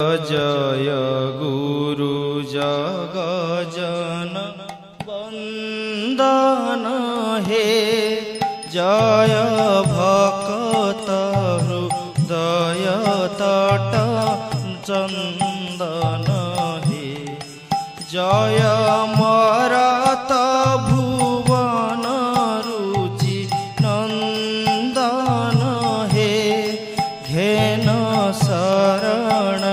जय गुरु जगजन वंदन हे, जय भक्त हृदय तट चंदन हे, जय मरत भुवन रुचि नंदन हे, घेन शरण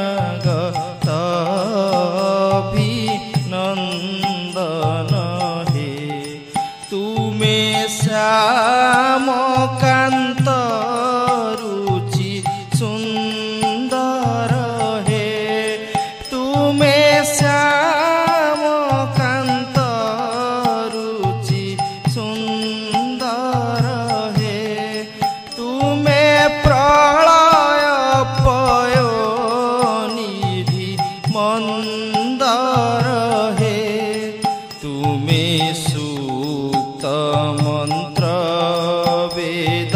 नंदन हे, तुमे श्याम कांत रुचि सुंदर हे, तुमे श्याम कांत रुचि सुंदर हे, तुमे प्रलय पयोनिधि मंदर हे, तुमे सूक्त मंत्र वेद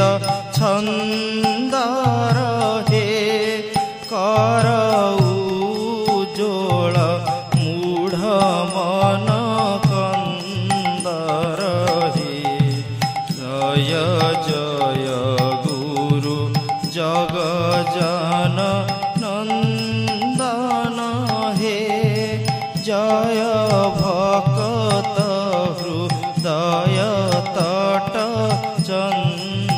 छंदर हे, कर उज्ज्वल मूढ़ मन कंदर हे, जय जय गुरु जगजन नंदन हे, जय भक्त हृदय तट चंदन।